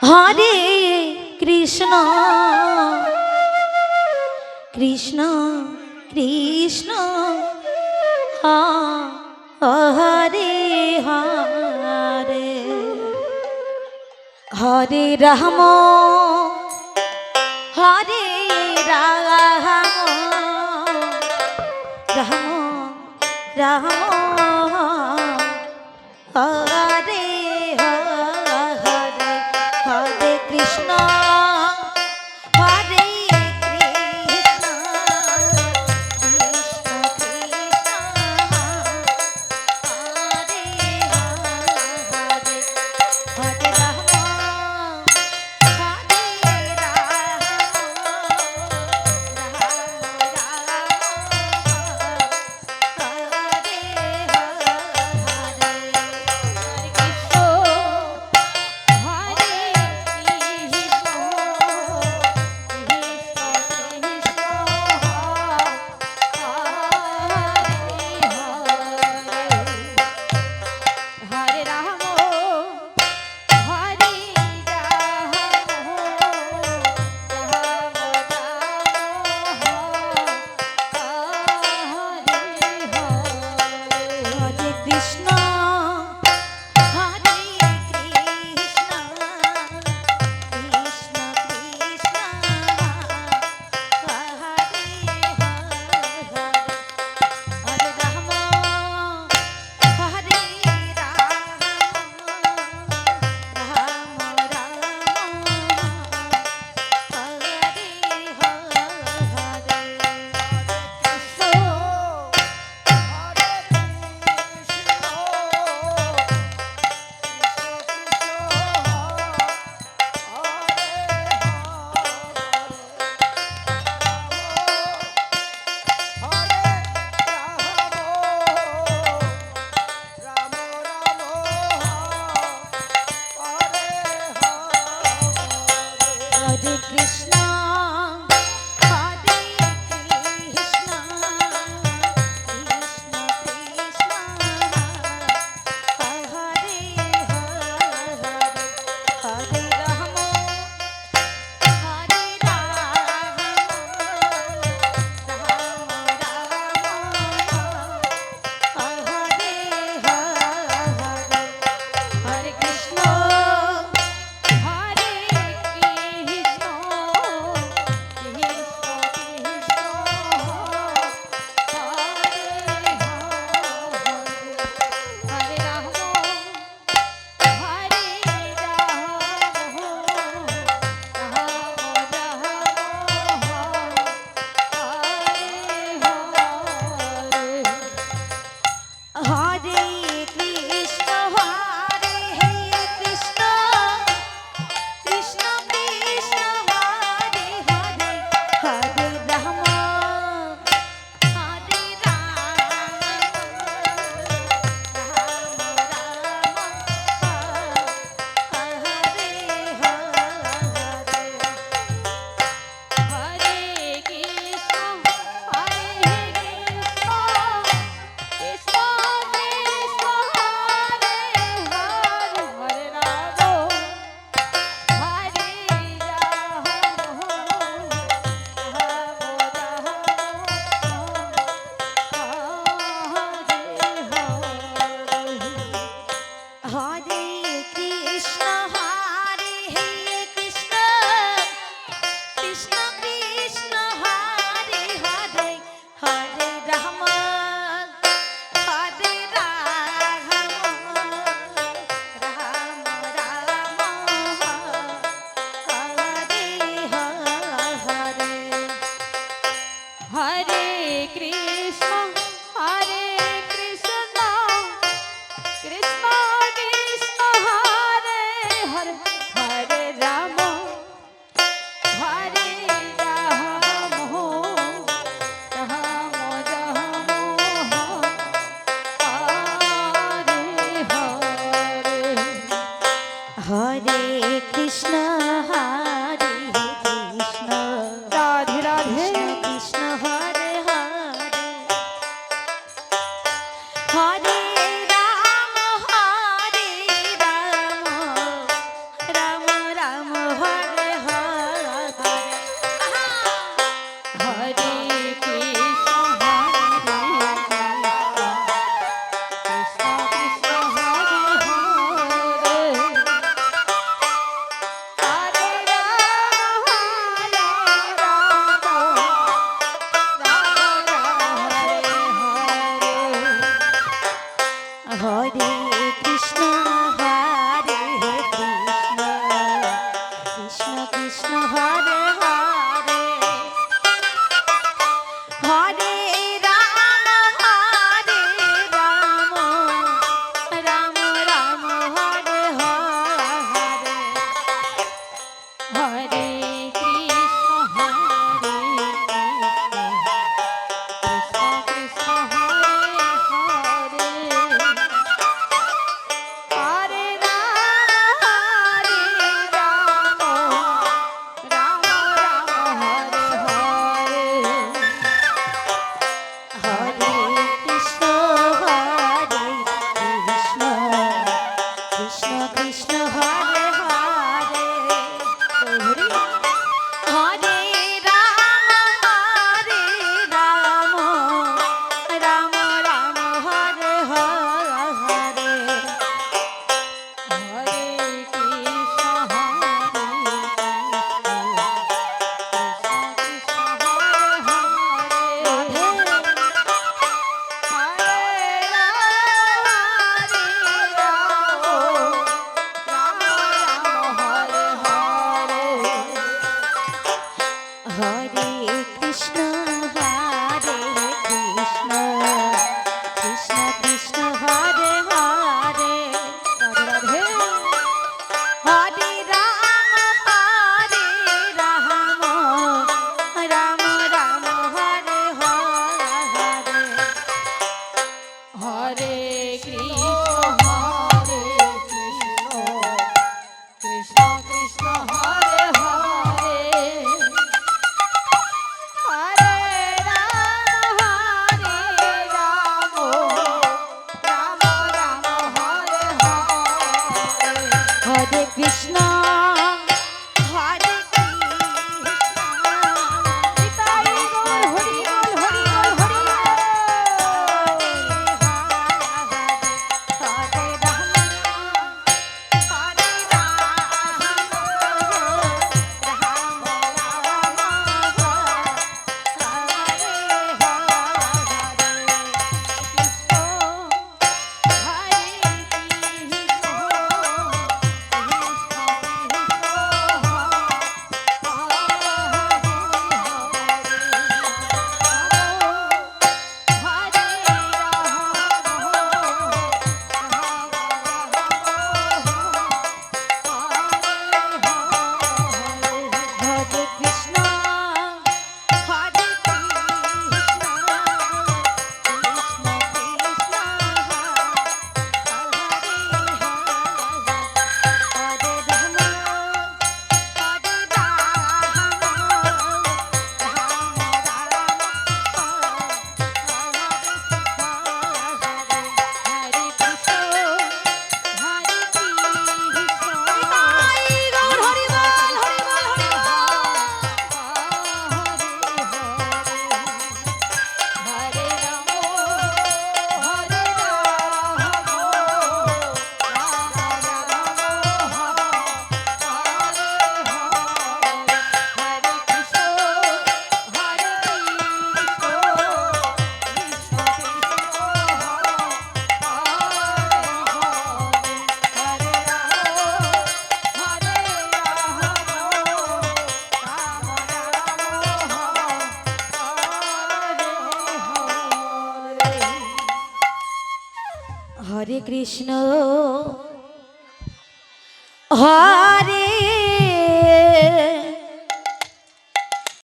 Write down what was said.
হরে Krishna Krishna Krishna Hare Hare Hare Ram হরে Ram Ram Ram Hare Hare Hare Krishna হরে Krishna Krishna Krishna Hare Hare Hare Ram হরে Ram হরে Krishna হরে Krishna Krishna Krishna Hare Hare Hare Ram হরে Ram Ram Ram Hare Hare Hare Krishna Hare Hare Hare Ram Ram Ram Hare Hare Hare Krishna Krishna Krishna Hare Hare Radhe হরে Ram Ram Ram Hare Hare Hare Krishna Krishna Krishna Hare Hare Hare Ram Ram Ram Hare Hare Hare Krishna হরে Krishna Nitai Gour Hari বল Hari বল Hari হরে Ram Hare Hare Krishna হরে Krishna Krishna Krishna Hare Hare Ram Hare Hare Krishna হরে